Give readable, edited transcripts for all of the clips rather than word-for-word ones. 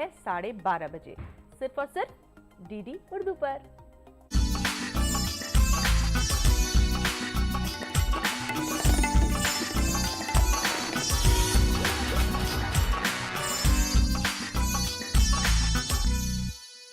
है 12:30 बजे, सिर्फ और सिर्फ डीडी उर्दू पर।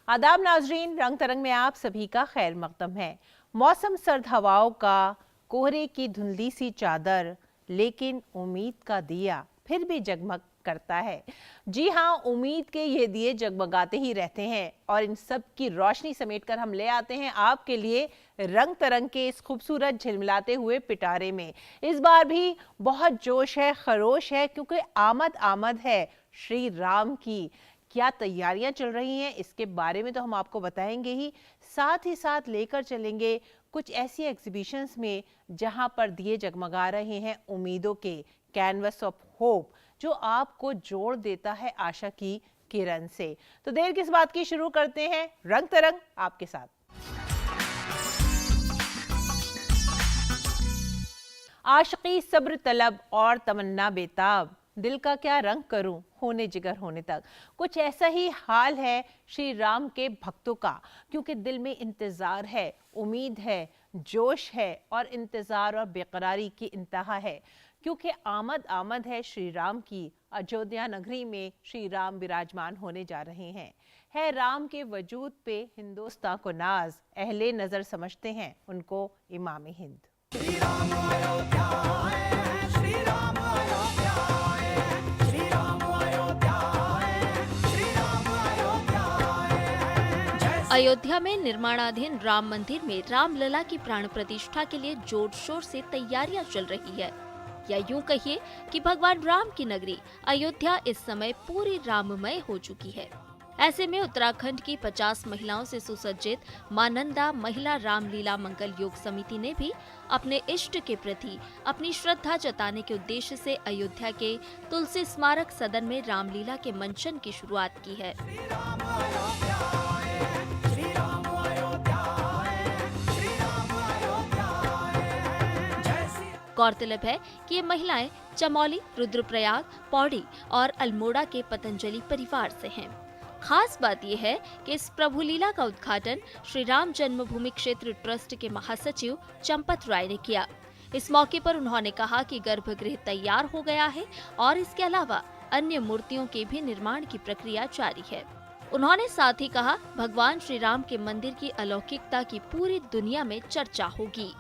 आदाब नाजरीन, रंग तरंग में आप सभी का खैर मकदम है। मौसम सर्द हवाओं का, कोहरे की धुंधली सी चादर, लेकिन उम्मीद का दिया फिर भी जगमग करता है। जी हाँ, उम्मीद के ये दिए जगमगाते ही रहते हैं और इन सब की रोशनी समेटकर हम ले आते हैं आपके लिए रंग तरंग के इस खूबसूरत झिलमिलाते हुए पिटारे में। इस बार भी बहुत जोश है, खरोश है, क्योंकि आमद है श्री राम की। क्या तैयारियां चल रही हैं इसके बारे में तो हम आपको बताएंगे ही, साथ ही साथ लेकर चलेंगे कुछ ऐसी एग्जीबिशंस में जहां पर दिए जगमगा रहे हैं उम्मीदों के, कैनवस ऑफ होप, जो आपको जोड़ देता है आशा की किरण से। तो देर किस बात की, शुरू करते हैं रंग तरंग आपके साथ। आशिकी सब्र तलब और तमन्ना बेताब, दिल का क्या रंग करूं होने जिगर होने तक, कुछ ऐसा ही हाल है श्री राम के भक्तों का, क्योंकि दिल में इंतजार है, उम्मीद है, जोश है और इंतजार और बेकरारी की इंतहा है, क्योंकि आमद है श्री राम की। अयोध्या नगरी में श्री राम विराजमान होने जा रहे हैं। है राम के वजूद पे हिंदुस्तान को नाज, अहले नजर समझते हैं उनको इमाम हिंद। श्री राम अयोध्या आए हैं, श्री राम अयोध्या आए हैं, श्री राम अयोध्या आए हैं, श्री राम अयोध्या आए हैं। अयोध्या में निर्माणाधीन राम मंदिर में रामलला की प्राण प्रतिष्ठा के लिए जोर शोर से तैयारियां चल रही है, या यूं कहिए कि भगवान राम की नगरी अयोध्या इस समय पूरी राममय हो चुकी है। ऐसे में उत्तराखंड की 50 महिलाओं से सुसज्जित मानंदा महिला रामलीला मंगल योग समिति ने भी अपने इष्ट के प्रति अपनी श्रद्धा जताने के उद्देश्य से अयोध्या के तुलसी स्मारक सदन में रामलीला के मंचन की शुरुआत की है। गौरतलब है कि ये महिलाएं चमौली, रुद्रप्रयाग, पौड़ी और अल्मोड़ा के पतंजलि परिवार से हैं। खास बात यह है कि इस प्रभु लीला का उद्घाटन श्री राम जन्मभूमि क्षेत्र ट्रस्ट के महासचिव चंपत राय ने किया। इस मौके पर उन्होंने कहा कि गर्भगृह तैयार हो गया है और इसके अलावा अन्य मूर्तियों के भी निर्माण की प्रक्रिया जारी है। उन्होंने साथ ही कहा, भगवान श्री राम के मंदिर की अलौकिकता की पूरी दुनिया में चर्चा होगी।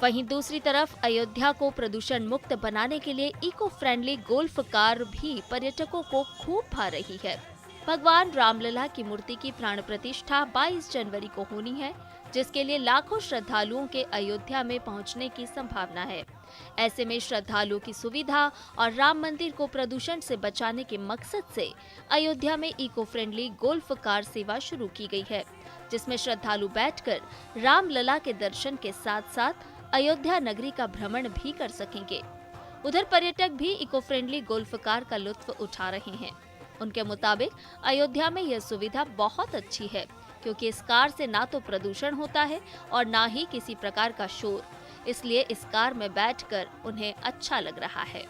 वहीं दूसरी तरफ अयोध्या को प्रदूषण मुक्त बनाने के लिए इको फ्रेंडली गोल्फ कार भी पर्यटकों को खूब भा रही है। भगवान रामलला की मूर्ति की प्राण प्रतिष्ठा 22 जनवरी को होनी है, जिसके लिए लाखों श्रद्धालुओं के अयोध्या में पहुंचने की संभावना है। ऐसे में श्रद्धालुओं की सुविधा और राम मंदिर को प्रदूषण से बचाने के मकसद से अयोध्या में इको फ्रेंडली गोल्फ कार सेवा शुरू की गई है, जिसमें श्रद्धालु बैठकर रामलला के दर्शन के साथ साथ अयोध्या नगरी का भ्रमण भी कर सकेंगे। उधर पर्यटक भी इको फ्रेंडली गोल्फ कार का लुत्फ उठा रहे हैं। उनके मुताबिक अयोध्या में यह सुविधा बहुत अच्छी है, क्योंकि इस कार से ना तो प्रदूषण होता है और ना ही किसी प्रकार का शोर, इसलिए इस कार में बैठकर उन्हें अच्छा लग रहा है।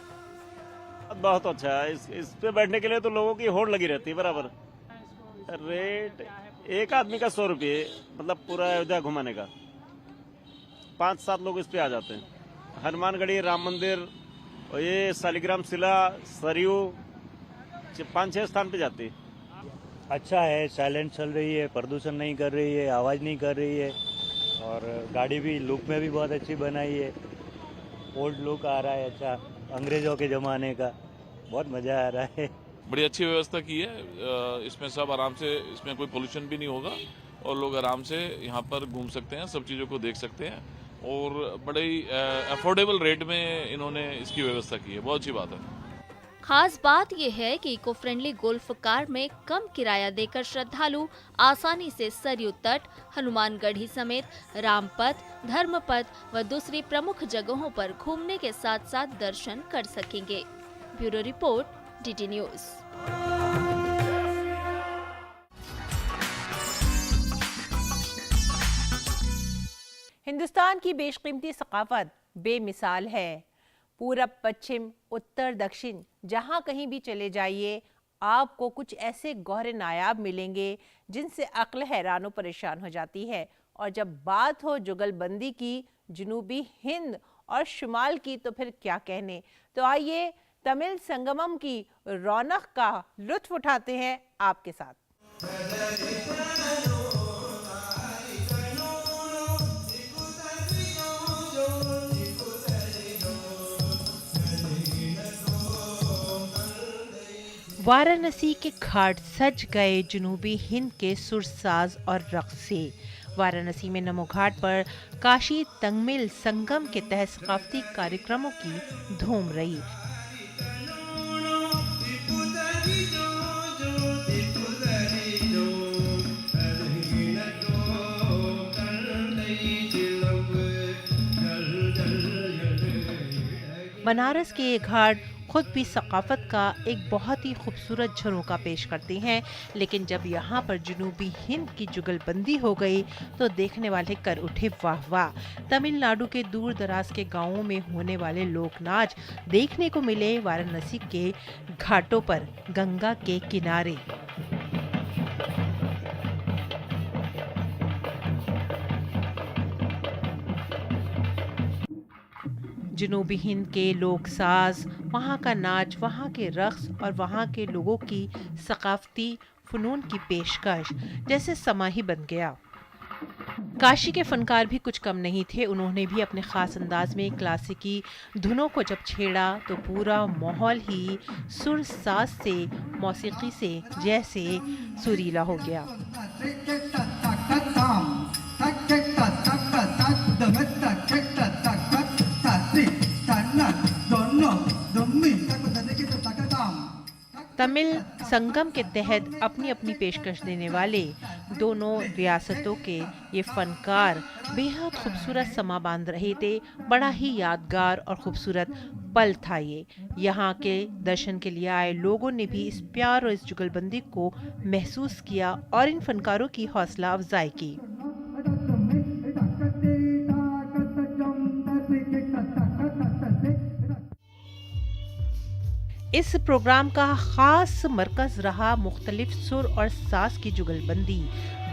बहुत अच्छा है। इस पे बैठने के लिए तो लोगों की होड़ लगी रहती है बराबर। रेट एक आदमी का 100 रुपये, मतलब पूरा अयोध्या घुमाने का। 5-7 लोग इस पे आ जाते हैं। हनुमानगढ़ी, राम मंदिर और ये शालिग्राम शिला, सरयू, 5-6 स्थान पे जाती है। अच्छा है, साइलेंट चल रही है, प्रदूषण नहीं कर रही है, आवाज नहीं कर रही है और गाड़ी भी लुक में भी बहुत अच्छी बनाई है। ओल्ड लुक आ रहा है, अच्छा अंग्रेजों के जमाने का, बहुत मजा आ रहा है। बड़ी अच्छी व्यवस्था की है। इसमें सब आराम से, इसमें कोई पोल्यूशन भी नहीं होगा और लोग आराम से यहाँ पर घूम सकते हैं, सब चीज़ों को देख सकते हैं और बड़े ही अफोर्डेबल रेट में इन्होंने इसकी व्यवस्था की है। बहुत अच्छी बात है। खास बात यह है कि इको फ्रेंडली गोल्फ कार में कम किराया देकर श्रद्धालु आसानी से सरयू तट, हनुमानगढ़ी समेत रामपथ, धर्मपथ व दूसरी प्रमुख जगहों पर घूमने के साथ साथ दर्शन कर सकेंगे। Bureau report, DD news. Hindustan की बेशकीमती सकाफत बेमिसाल है। पूरब, पश्चिम, उत्तर, दक्षिण, जहां कहीं भी चले जाइए आपको कुछ ऐसे गौहरे नायाब मिलेंगे जिनसे अक्ल हैरान परेशान हो जाती है। और जब बात हो जुगलबंदी की जनूबी हिंद और शुमाल की तो फिर क्या कहने। तो आइए तमिल संगमम की रौनक का लुत्फ उठाते हैं आपके साथ। वाराणसी के घाट सज गए जनूबी हिंद के सुरसाज और रक्स से। वाराणसी में नमो घाट पर काशी तमिल संगम के तहत सकाफती कार्यक्रमों की धूम रही। बनारस के ये घाट खुद भी सकाफत का एक बहुत ही खूबसूरत झरोखा पेश करते हैं, लेकिन जब यहाँ पर जनूबी हिंद की जुगलबंदी हो गई तो देखने वाले कर उठे वाह वाह। तमिलनाडु के दूर दराज के गांवों में होने वाले लोक नाच देखने को मिले वाराणसी के घाटों पर गंगा के किनारे। जनूबी हिंद के लोक साज, वहाँ का नाच, वहाँ के रक्स और वहाँ के लोगों की सकाफती फनून की पेशकश जैसे समा ही बन गया। काशी के फनकार भी कुछ कम नहीं थे। उन्होंने भी अपने खास अंदाज में क्लासिकी धुनों को जब छेड़ा तो पूरा माहौल ही सुर साज से, मौसीकी से जैसे सुरीला हो गया। तमिल संगम के तहत अपनी अपनी पेशकश देने वाले दोनों रियासतों के ये फनकार बेहद खूबसूरत समा बांध रहे थे। बड़ा ही यादगार और खूबसूरत पल था ये। यहाँ के दर्शन के लिए आए लोगों ने भी इस प्यार और इस जुगलबंदी को महसूस किया और इन फनकारों की हौसला अफजाई की। इस प्रोग्राम का खास मरकज रहा मुख्तलिफ सुर और साज की जुगलबंदी।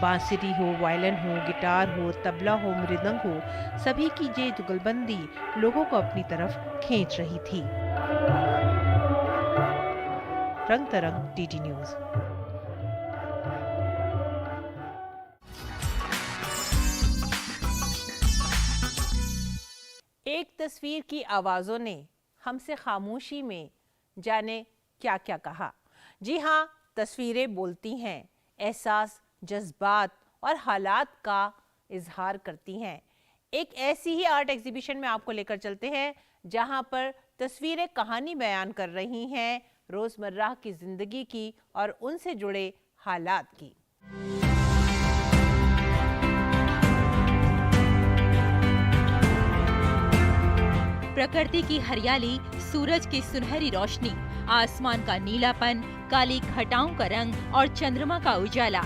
बांसुरी हो, वायलिन हो, गिटार हो, तबला हो, मृदंग हो, सभी की ये जुगलबंदी लोगों को अपनी तरफ खींच रही थी। रंग तरंग डीडी न्यूज। एक तस्वीर की आवाजों ने हमसे खामोशी में जाने क्या क्या कहा। जी हाँ, तस्वीरें बोलती हैं, एहसास, जज्बात और हालात का इजहार करती हैं। एक ऐसी ही आर्ट एग्जीबिशन में आपको लेकर चलते हैं जहां पर तस्वीरें कहानी बयान कर रही हैं रोजमर्रा की जिंदगी की और उनसे जुड़े हालात की। प्रकृति की हरियाली, सूरज की सुनहरी रोशनी, आसमान का नीलापन, काली घटाओं का रंग और चंद्रमा का उजाला,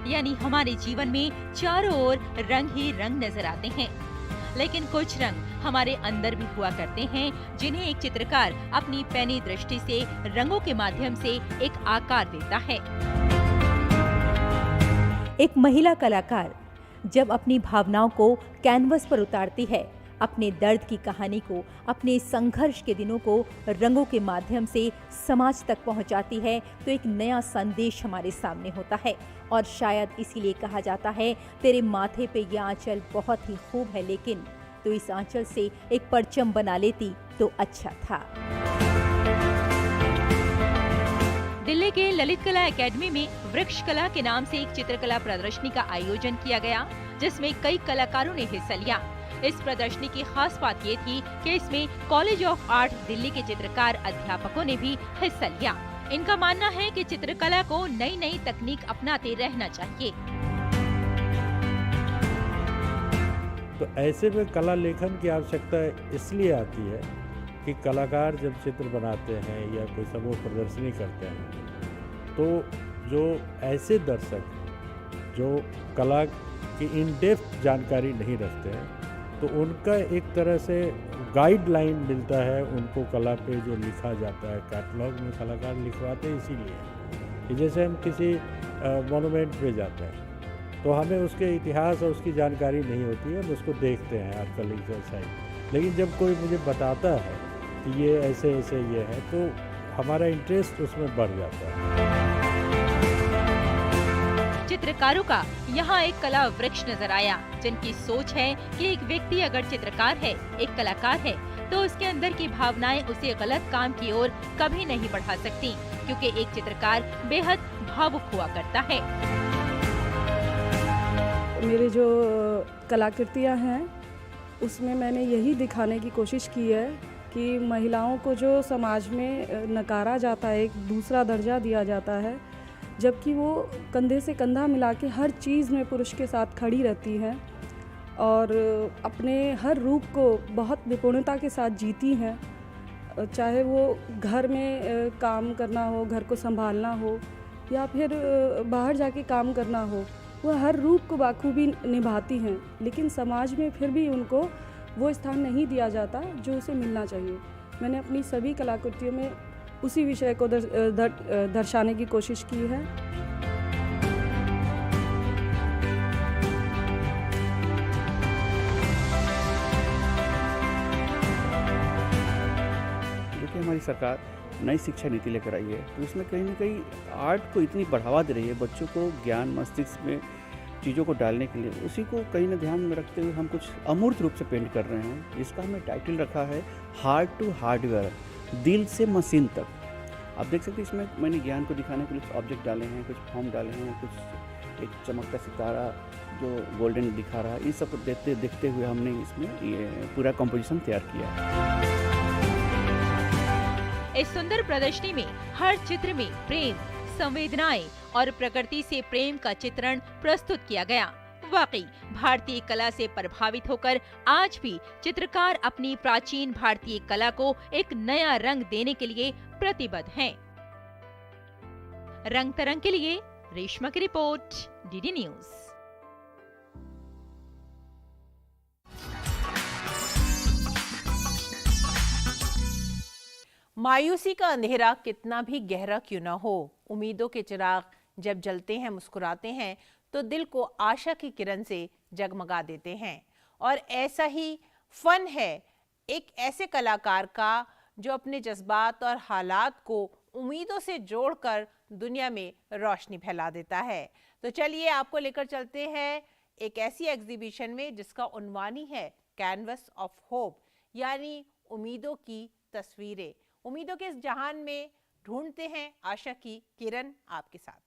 यानी हमारे जीवन में चारों ओर रंग ही रंग नजर आते हैं। लेकिन कुछ रंग हमारे अंदर भी हुआ करते हैं जिन्हें एक चित्रकार अपनी पैनी दृष्टि से रंगों के माध्यम से एक आकार देता है। एक महिला कलाकार जब अपनी भावनाओं को कैनवस पर उतारती है, अपने दर्द की कहानी को, अपने संघर्ष के दिनों को रंगों के माध्यम से समाज तक पहुंचाती है, तो एक नया संदेश हमारे सामने होता है। और शायद इसीलिए कहा जाता है, तेरे माथे पे ये आंचल बहुत ही खूब है, लेकिन तो इस आंचल से एक परचम बना लेती तो अच्छा था। दिल्ली के ललित कला एकेडमी में वृक्ष कला के नाम से एक चित्रकला प्रदर्शनी का आयोजन किया गया, जिसमें कई कलाकारों ने हिस्सा लिया। इस प्रदर्शनी की खास बात ये थी कि इसमें कॉलेज ऑफ आर्ट दिल्ली के चित्रकार अध्यापकों ने भी हिस्सा लिया। इनका मानना है कि चित्रकला को नई नई तकनीक अपनाते रहना चाहिए। तो ऐसे में कला लेखन की आवश्यकता इसलिए आती है कि कलाकार जब चित्र बनाते हैं या कोई समूह प्रदर्शनी करते हैं, तो जो ऐसे दर्शक जो कला की इन डेप्थ जानकारी नहीं रखते हैं, तो उनका एक तरह से गाइडलाइन मिलता है उनको कला पे जो लिखा जाता है। कैटलॉग में कलाकार लिखवाते इसीलिए कि जैसे हम किसी मोनूमेंट पे जाते हैं तो हमें उसके इतिहास और उसकी जानकारी नहीं होती है, हम उसको देखते हैं आर्कियोलॉजिकल साइट। लेकिन जब कोई मुझे बताता है कि ये ऐसे ऐसे ये है तो हमारा इंटरेस्ट उसमें बढ़ जाता है। चित्रकारों का यहाँ एक कला वृक्ष नजर आया, जिनकी सोच है कि एक व्यक्ति अगर चित्रकार है, एक कलाकार है, तो उसके अंदर की भावनाएं उसे गलत काम की ओर कभी नहीं बढ़ा सकती, क्योंकि एक चित्रकार बेहद भावुक हुआ करता है। मेरे जो कलाकृतियाँ हैं उसमें मैंने यही दिखाने की कोशिश की है कि महिलाओं को जो समाज में नकारा जाता है, एक दूसरा दर्जा दिया जाता है, जबकि वो कंधे से कंधा मिला के हर चीज़ में पुरुष के साथ खड़ी रहती हैं और अपने हर रूप को बहुत निपुणता के साथ जीती हैं। चाहे वो घर में काम करना हो, घर को संभालना हो, या फिर बाहर जाके काम करना हो, वह हर रूप को बाखूबी निभाती हैं, लेकिन समाज में फिर भी उनको वो स्थान नहीं दिया जाता जो उसे मिलना चाहिए। मैंने अपनी सभी कलाकृतियों में उसी विषय को दर्शाने की कोशिश की है। देखिए, हमारी सरकार नई शिक्षा नीति लेकर आई है, तो उसमें कहीं ना कहीं आर्ट को इतनी बढ़ावा दे रही है, बच्चों को ज्ञान मस्तिष्क में चीज़ों को डालने के लिए। उसी को कहीं ना ध्यान में रखते हुए हम कुछ अमूर्त रूप से पेंट कर रहे हैं। इसका हमने टाइटल रखा है हार्ट टू हार्डवेयर, दिल से मशीन तक। आप देख सकते हैं, इसमें मैंने ज्ञान को दिखाने के लिए कुछ ऑब्जेक्ट डाले हैं, कुछ फॉर्म डाले हैं, कुछ एक चमकता सितारा जो गोल्डन दिखा रहा है, इन सब देखते हुए हमने इसमें ये पूरा कंपोजिशन तैयार किया है। इस सुंदर प्रदर्शनी में हर चित्र में प्रेम, संवेदनाएं और प्रकृति से प्रेम का चित्रण प्रस्तुत किया गया। वाकई भारतीय कला से प्रभावित होकर आज भी चित्रकार अपनी प्राचीन भारतीय कला को एक नया रंग देने के लिए प्रतिबद्ध हैं। रंग तरंग के लिए रेशमा की रिपोर्ट, डीडी न्यूज। मायूसी का अंधेरा कितना भी गहरा क्यों ना हो, उम्मीदों के चिराग जब जलते हैं, मुस्कुराते हैं, तो दिल को आशा की किरण से जगमगा देते हैं। और ऐसा ही फन है एक ऐसे कलाकार का जो अपने जज्बात और हालात को उम्मीदों से जोड़कर दुनिया में रोशनी फैला देता है। तो चलिए आपको लेकर चलते हैं एक ऐसी एग्जीबिशन में जिसका उन्वान ही है कैनवस ऑफ होप, यानी उम्मीदों की तस्वीरें। उम्मीदों के इस जहान में ढूंढते हैं आशा की किरण आपके साथ।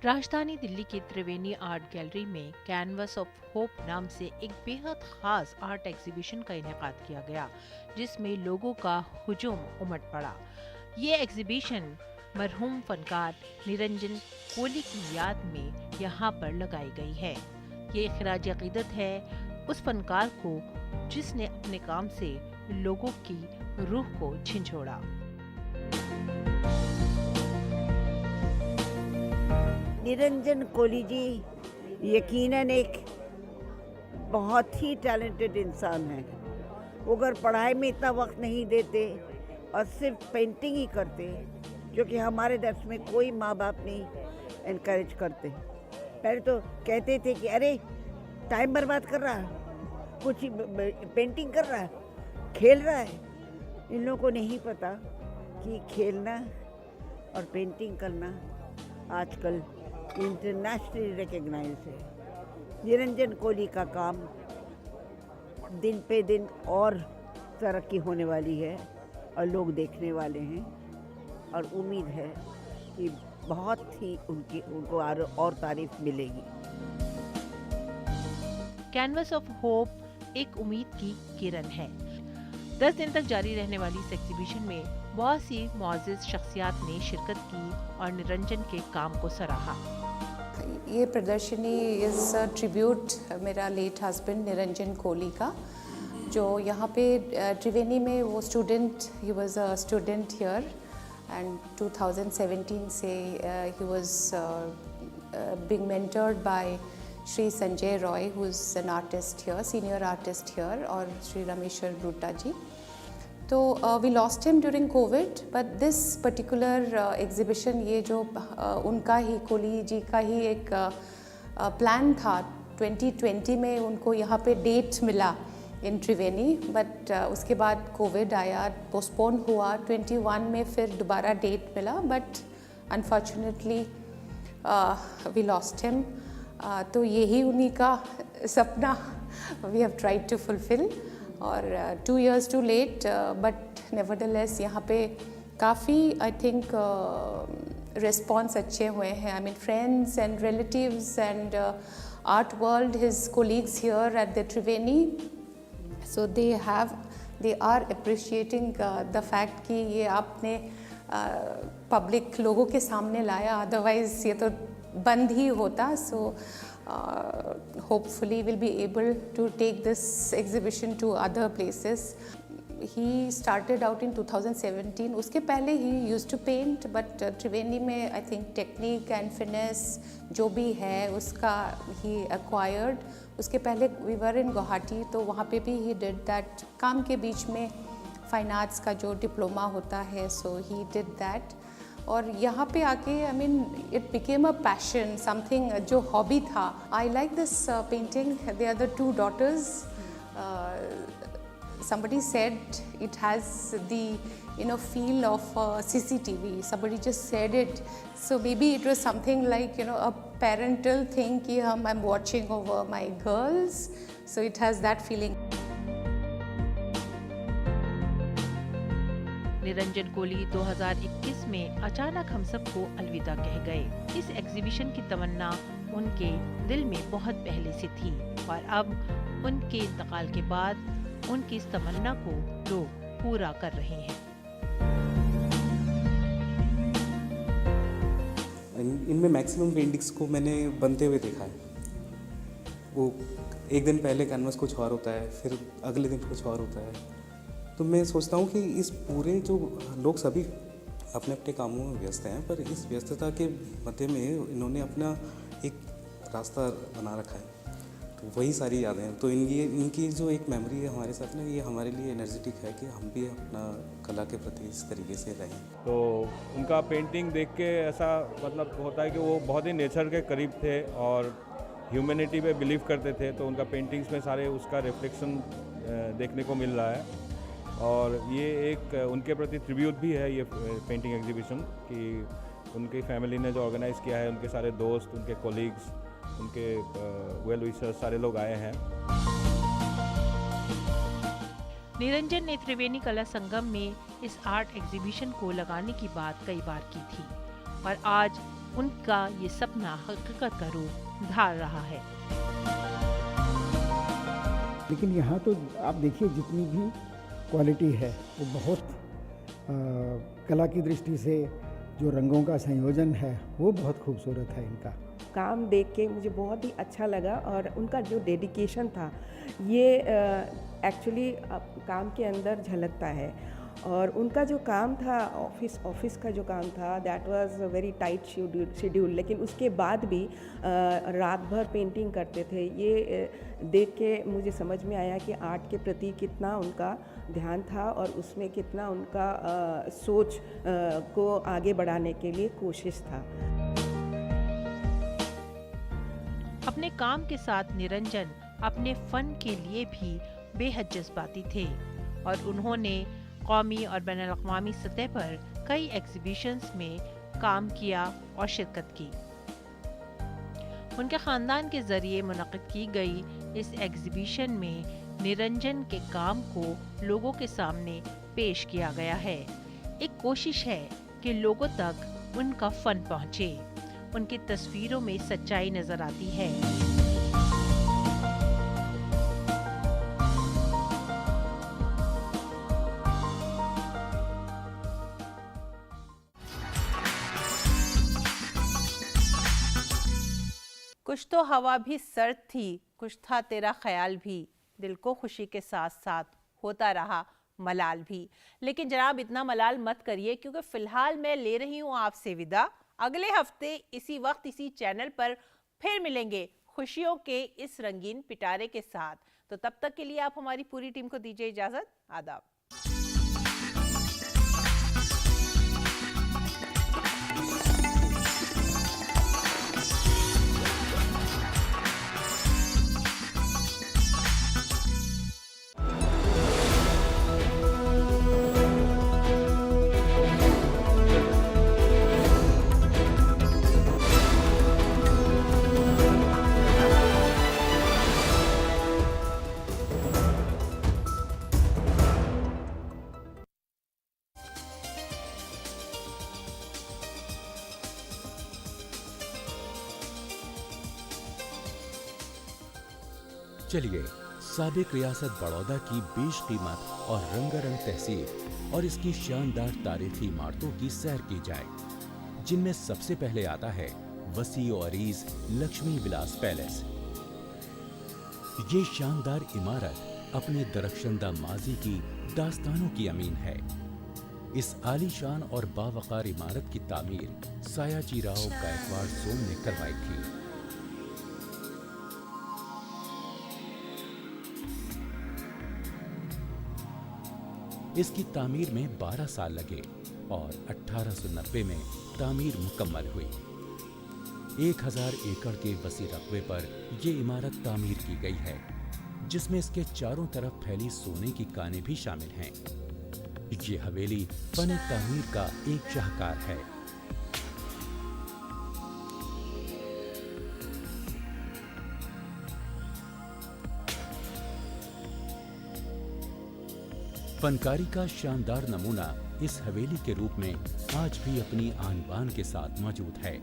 राजधानी दिल्ली की त्रिवेणी आर्ट गैलरी में कैनवस ऑफ होप नाम से एक बेहद खास आर्ट एग्जीबिशन का इनेकाद किया गया, जिसमें लोगों का हुजूम उमड़ पड़ा। ये एग्जीबिशन मरहूम फनकार निरंजन कोली की याद में यहाँ पर लगाई गई है। ये खिराज अकीदत है उस फनकार को जिसने अपने काम से लोगों की रूह को झिंझोड़ा। निरंजन कोली जी यकीनन एक बहुत ही टैलेंटेड इंसान है। वो अगर पढ़ाई में इतना वक्त नहीं देते और सिर्फ पेंटिंग ही करते, क्योंकि हमारे दर्श में कोई माँ बाप नहीं इनकरेज करते। पहले तो कहते थे कि अरे टाइम बर्बाद कर रहा है, कुछ पेंटिंग कर रहा है, खेल रहा है। इन लोगों को नहीं पता कि खेलना और पेंटिंग करना आजकल इंटरनेशनली रिकग्नाइज्ड है। निरंजन कोली का काम दिन पे दिन और तरक्की होने वाली है और लोग देखने वाले हैं, और उम्मीद है कि बहुत ही उनको और तारीफ मिलेगी। कैनवस ऑफ होप एक उम्मीद की किरण है। 10 दिन तक जारी रहने वाली इस एग्जीबिशन में बहुत सी मुआज़िज़ शख्सियात ने शिरकत की और निरंजन के काम को सराहा। ये प्रदर्शनी इज़ ट्रिब्यूट मेरा लेट हस्बैंड निरंजन कोली का, जो यहाँ पे त्रिवेणी में वो student, he was a student here and 2017 से he was being mentored by Shri Sanjay Roy, who's an artist here, senior artist here, or Shri Rameshwar Brutta ji. So we lost him during COVID, but this particular exhibition, ये जो उनका ही कोहली जी का ही एक plan था, 2020 में उनको यहाँ पे डेट मिला इन त्रिवेणी, बट उसके बाद कोविड आया, पोस्टपोन हुआ, 21 में फिर दोबारा डेट मिला, but unfortunately we lost him. तो यही उन्हीं का सपना we have tried to fulfil. और 2 years too late, but nevertheless यहाँ पे काफ़ी आई थिंक रिस्पॉन्स अच्छे हुए हैं. I mean friends and relatives and art world, his colleagues here at the Triveni, so they are appreciating the fact कि ये आपने पब्लिक लोगों के सामने लाया, अदरवाइज ये तो बंद ही होता. सो hopefully we'll be able to take this exhibition to other places. He started out in 2017. उसके पहले he used to paint, but त्रिवेणी में I think technique and finesse जो भी है उसका he acquired. उसके पहले we were in Guwahati, तो वहाँ पे भी he did that. काम के बीच में फाइन आर्ट्स का जो डिप्लोमा होता है, so he did that. और यहाँ पे आके I mean it became a passion, something जो हॉबी था. I like this painting. They are the 2 daughters. Somebody said it has the feel of CCTV. Somebody just said it. So maybe it was something like a parental thing कि I'm watching over my girls. So it has that feeling. Niranjan Kohli 2021 में अचानक हम सबको अलविदा कह गए. इस exhibition की तमन्ना उनके दिल में बहुत पहले से थी और अब उनके इंतकाल के बाद उनकी इस तमन्ना को लोग पूरा कर रहे हैं. इनमें मैक्सिमम पेंटिंग्स को मैंने बनते हुए देखा है. वो एक दिन पहले कैनवस कुछ और होता है, फिर अगले दिन कुछ और होता है. तो मैं सोचता हूँ कि इस पूरे जो लोग सभी अपने अपने कामों में व्यस्त हैं, पर इस व्यस्तता के मध्य में इन्होंने अपना एक रास्ता बना रखा है. तो वही सारी यादें हैं. तो इनकी जो एक मेमोरी है हमारे साथ ना, ये हमारे लिए एनर्जेटिक है कि हम भी अपना कला के प्रति इस तरीके से रहें. तो उनका पेंटिंग देख के ऐसा मतलब होता है कि वो बहुत ही नेचर के करीब थे और ह्यूमैनिटी पे बिलीव करते थे. तो उनका पेंटिंग्स में सारे उसका रिफ्लेक्शन देखने को मिल रहा है. और ये एक उनके प्रति ट्रिब्यूट भी है ये पेंटिंग एग्जीबिशन, कि उनकी फैमिली ने जो ऑर्गेनाइज़ किया है, उनके सारे दोस्त, उनके कोलीग्स, उनके वेल विशर्स सारे लोग आए हैं. निरंजन ने त्रिवेणी कला संगम में इस आर्ट एग्जीबिशन को लगाने की बात कई बार की थी और आज उनका ये सपना हकीकत का रूप धार रहा है. लेकिन यहाँ तो आप देखिए जितनी भी क्वालिटी है वो बहुत कला की दृष्टि से जो रंगों का संयोजन है वो बहुत खूबसूरत है. इनका काम देख के मुझे बहुत ही अच्छा लगा और उनका जो डेडिकेशन था ये एक्चुअली काम के अंदर झलकता है. और उनका जो काम था ऑफिस का जो काम था that was very tight schedule, लेकिन उसके बाद भी रात भर पेंटिंग करते थे. ये देख के मुझे समझ में आया कि आर्ट के प्रति कितना उनका ध्यान था और उसमें कितना उनका सोच को आगे बढ़ाने के लिए कोशिश था. अपने काम के साथ निरंजन अपने फन के लिए भी बेहद जज्बाती थे और उन्होंने कौमी और बैनुल-अक़वामी सतह पर कई एग्जीबिशंस में काम किया और शिरकत की. उनके ख़ानदान के ज़रिए मुनक़िद की गई इस एग्जीबिशन में निरंजन के काम को लोगों के सामने पेश किया गया है. एक कोशिश है कि लोगों तक उनका फ़न पहुँचे. उनकी तस्वीरों में सच्चाई नज़र आती है. कुछ तो हवा भी सर्द थी, कुछ था तेरा ख्याल भी, दिल को खुशी के साथ साथ होता रहा मलाल भी. लेकिन जनाब इतना मलाल मत करिए क्योंकि फ़िलहाल मैं ले रही हूँ आपसे विदा. अगले हफ्ते इसी वक्त इसी चैनल पर फिर मिलेंगे. खुशियों के इस रंगीन पिटारे के साथ। तो तब तक के लिए आप हमारी पूरी टीम को दीजिए इजाजत। आदाब। चलिए साबिक रियासत बड़ौदा की बेशकीमत और रंगारंग तहसील और इसकी शानदार तारीखी इमारतों की सैर की जाए, जिनमें सबसे पहले आता है वसी और अरीज लक्ष्मी विलास पैलेस। ये शानदार इमारत अपने दरख्शंदा माजी की दास्तानों की अमीन है। इस आलीशान और बावकार इमारत की तामीर सायाजीराव गायकवाड़ सोम ने करवाई थी। इसकी तामीर में 12 साल लगे और 1890 में तामीर मुकम्मल हुई। 1000 एकड़ के वसी रकबे पर ये इमारत तामीर की गई है, जिसमें इसके चारों तरफ फैली सोने की कानें भी शामिल हैं। ये हवेली फन तामीर का एक शाहकार है। फनकारी का शानदार नमूना इस हवेली के रूप में आज भी अपनी आन बान के साथ मौजूद है।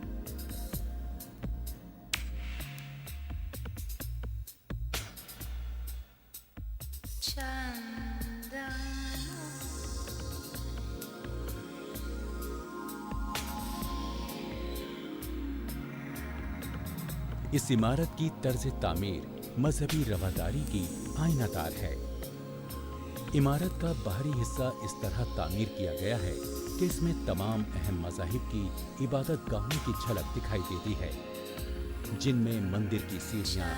इस इमारत की तर्ज तामीर मजहबी रवादारी की आईनादार है। इमारत का बाहरी हिस्सा इस तरह तामीर किया गया है कि इसमें तमाम अहम मज़ाहिब की इबादत गाहों की झलक दिखाई देती है, जिनमें मंदिर की सीढ़ियाँ,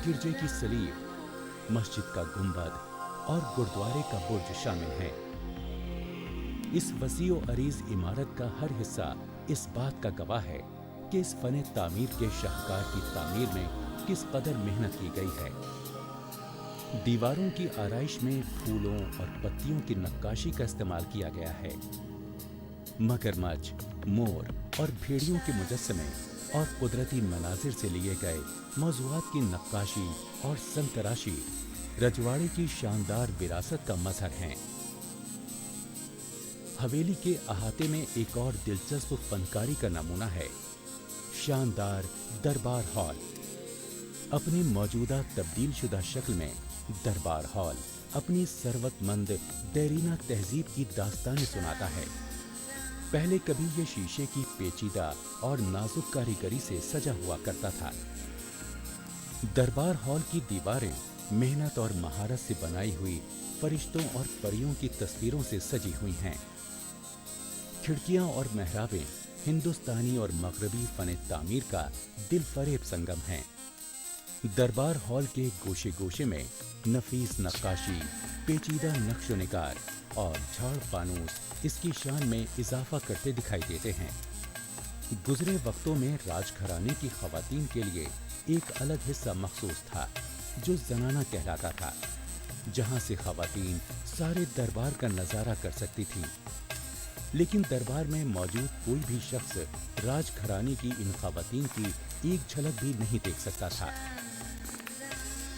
गिरजे की सलीब, मस्जिद का गुंबद और गुरुद्वारे का बुर्ज शामिल हैं। इस वसी और अरीज इमारत का हर हिस्सा इस बात का गवाह है कि इस फन तामीर के शाहकार की तामीर में किस कदर मेहनत की गई है। दीवारों की आराइश में फूलों और पत्तियों की नक्काशी का इस्तेमाल किया गया है। मगरमच्छ, मोर और भेड़ियों के मुजस्समे और कुदरती मनाजिर से लिए गए मौज़ूआत की नक्काशी और संतराशी रजवाड़े की शानदार विरासत का मजहर हैं। हवेली के अहाते में एक और दिलचस्प फनकारी का नमूना है शानदार दरबार हॉल। अपनी मौजूदा तब्दील शुदा शक्ल में दरबार हॉल अपनी सरवतमंद देरीना तहजीब की दास्तानें सुनाता है। पहले कभी ये शीशे की पेचीदा और नाजुक कारीगरी से सजा हुआ करता था। दरबार हॉल की दीवारें मेहनत और महारत से बनाई हुई फरिश्तों और परियों की तस्वीरों से सजी हुई हैं। खिड़कियां और मेहराबें हिंदुस्तानी और मगरबी फन तामीर का दिल फरेब संगम हैं। दरबार हॉल के गोशे गोशे में नफीस नक्काशी, पेचीदा नक्श निगार और झाड़ फानूस इसकी शान में इजाफा करते दिखाई देते हैं। गुजरे वक्तों में राजघराने की खवातीन के लिए एक अलग हिस्सा मखसूस था जो जनाना कहलाता था, जहां से खवातीन सारे दरबार का नजारा कर सकती थीं। लेकिन दरबार में मौजूद कोई भी शख्स राजघराने की इन खवातीन की एक झलक भी नहीं देख सकता था।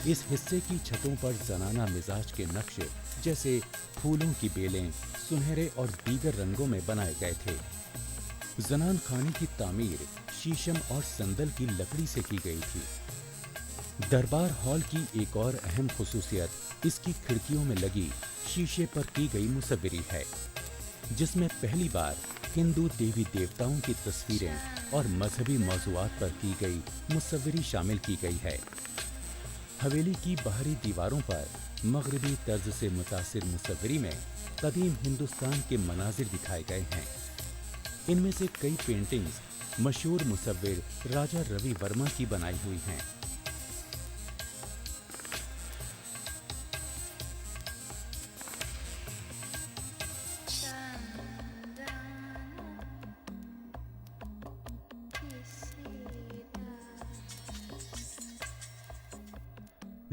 इस हिस्से की छतों पर जनाना मिजाज के नक्श जैसे फूलों की बेलें सुनहरे और दीगर रंगों में बनाए गए थे। जनान खाने की तामीर शीशम और संदल की लकड़ी से की गई थी। दरबार हॉल की एक और अहम खुसूसियत इसकी खिड़कियों में लगी शीशे पर की गई मुसव्विरी है, जिसमें पहली बार हिंदू देवी देवताओं की तस्वीरें और मजहबी मौज़ूआत पर की गई मुसव्विरी शामिल की गई है। हवेली की बाहरी दीवारों पर मगरबी तर्ज से मुतासिर मुसव्विरी में कदीम हिंदुस्तान के मनाजिर दिखाए गए हैं। इनमें से कई पेंटिंग्स मशहूर मुसव्विर राजा रवि वर्मा की बनाई हुई हैं।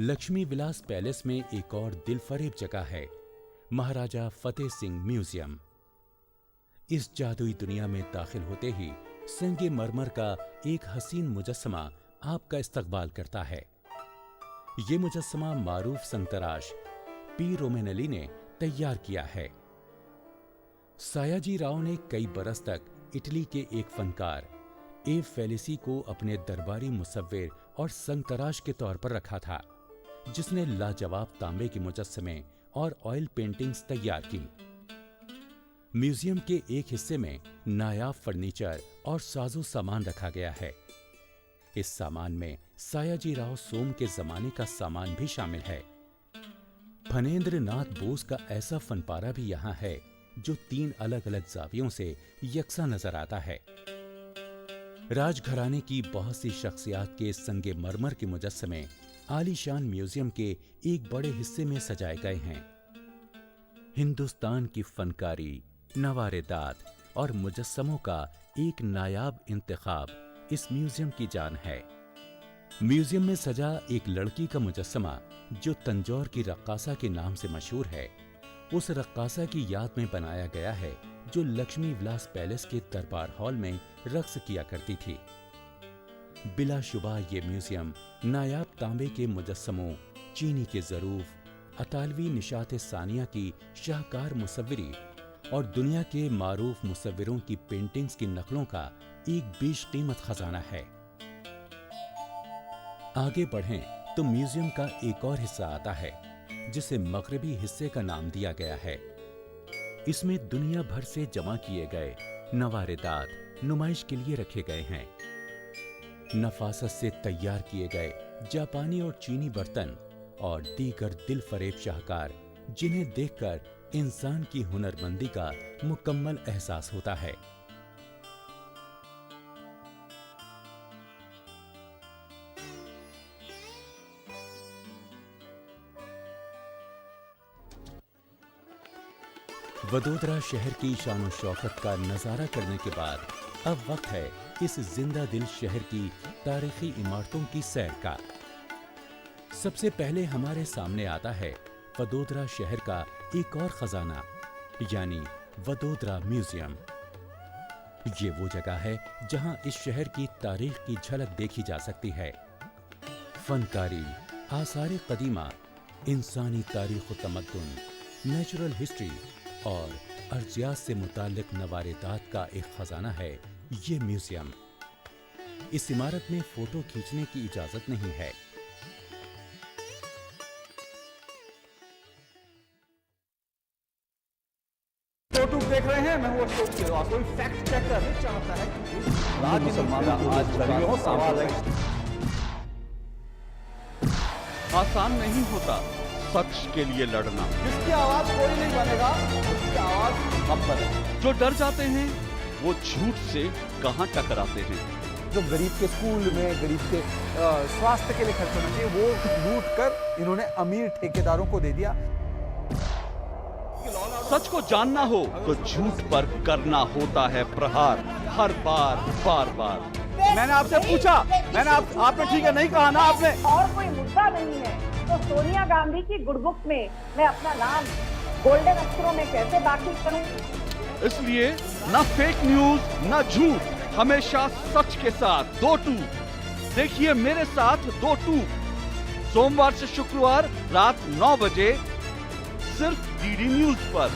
लक्ष्मी विलास पैलेस में एक और दिलफरेब जगह है, महाराजा फतेह सिंह म्यूजियम। इस जादुई दुनिया में दाखिल होते ही संगमरमर का एक हसीन मुजस्समा आपका इस्तकबाल करता है। ये मुजस्समा मारूफ संगतराश पी रोमेनली ने तैयार किया है। सायाजी राव ने कई बरस तक इटली के एक फनकार ए फेलिसी को अपने दरबारी मुसव्विर और संगतराश के तौर पर रखा था, जिसने लाजवाब तांबे के मुजस्समे और ऑयल पेंटिंग्स तैयार की। म्यूजियम के एक हिस्से में नायाब फर्नीचर और साजो सामान रखा गया है। इस सामान में सायाजी राव सोम के जमाने का सामान भी शामिल है। फनेंद्र नाथ बोस का ऐसा फनपारा भी यहाँ है जो 3 अलग अलग जावियों से यकसा नजर आता है। राजघराने की बहुत सी शख्सियात के संगमरमर के मुजस्समे आलीशान म्यूजियम के एक बड़े हिस्से में सजाए गए हैं। हिंदुस्तान की फनकारी, नवारेदात और मुजस्समों का एक नायाब इंतखाब इस म्यूजियम की जान है। म्यूजियम में सजा एक लड़की का मुजस्समा जो तंजौर की रक्कासा के नाम से मशहूर है, उस रक्कासा की याद में बनाया गया है जो लक्ष्मी विलास पैलेस के दरबार हॉल में रक्स किया करती थी। बिलाशुबा ये म्यूजियम नायाब तांबे के मुजस्समों, चीनी के ज़रूफ, अतालवी निशात सानिया की शाहकार मुसव्विरी और दुनिया के मारूफ मुसव्विरों की पेंटिंग्स की नकलों का एक बेशकीमत खजाना है। आगे बढ़ें तो म्यूजियम का एक और हिस्सा आता है जिसे मगरबी हिस्से का नाम दिया गया है। इसमें दुनिया भर से जमा किए गए नवारेदात नुमाइश के लिए रखे गए हैं। नफासत से तैयार किए गए जापानी और चीनी बर्तन और दीगर दिलफरेब शाहकार, जिन्हें देखकर इंसान की हुनरमंदी का मुकम्मल एहसास होता है। वडोदरा शहर की शान शौकत का नजारा करने के बाद अब वक्त है इस जिंदा दिल शहर की तारीखी इमारतों की सैर का। सबसे पहले हमारे सामने आता है वडोदरा शहर का एक और खजाना, यानी वडोदरा म्यूजियम। ये वो जगह है जहां इस शहर की तारीख की झलक देखी जा सकती है। फनकारी, आसार कदीमा, इंसानी तारीख व तमद्दुन, नेचुरल हिस्ट्री और अर्जियात से मुताल्लिक नवारेदात का एक खजाना है ये म्यूजियम। इस इमारत में फोटो खींचने की इजाजत नहीं है। फोटो देख रहे हैं, मैं हूं अशोक केरवा। कोई फैक्ट चेकर चाहता है कि राज्य मुसलमान आज दरियों सवाल है। आसान नहीं होता सच के लिए लड़ना। जिसकी आवाज कोई नहीं बनेगा, उसकी आवाज हम बने। जो डर जाते हैं वो झूठ से कहां टकराते हैं। जो गरीब के स्कूल में, गरीब के स्वास्थ्य के लिए खर्च होना चाहिए, वो लूट कर इन्होंने अमीर ठेकेदारों को दे दिया। सच को जानना हो तो झूठ पर करना होता है प्रहार, हर बार, बार बार। मैंने आपसे पूछा, आपने ठीक है नहीं कहा ना आपने। और कोई मुद्दा नहीं है तो सोनिया गांधी की गुडबुक में मैं अपना नाम गोल्डन अक्षरों में कैसे दाखिल करूं? इसलिए न फेक न्यूज न झूठ, हमेशा सच के साथ 2-2। देखिए मेरे साथ 2-2 सोमवार से शुक्रवार रात 9 बजे सिर्फ डीडी न्यूज पर।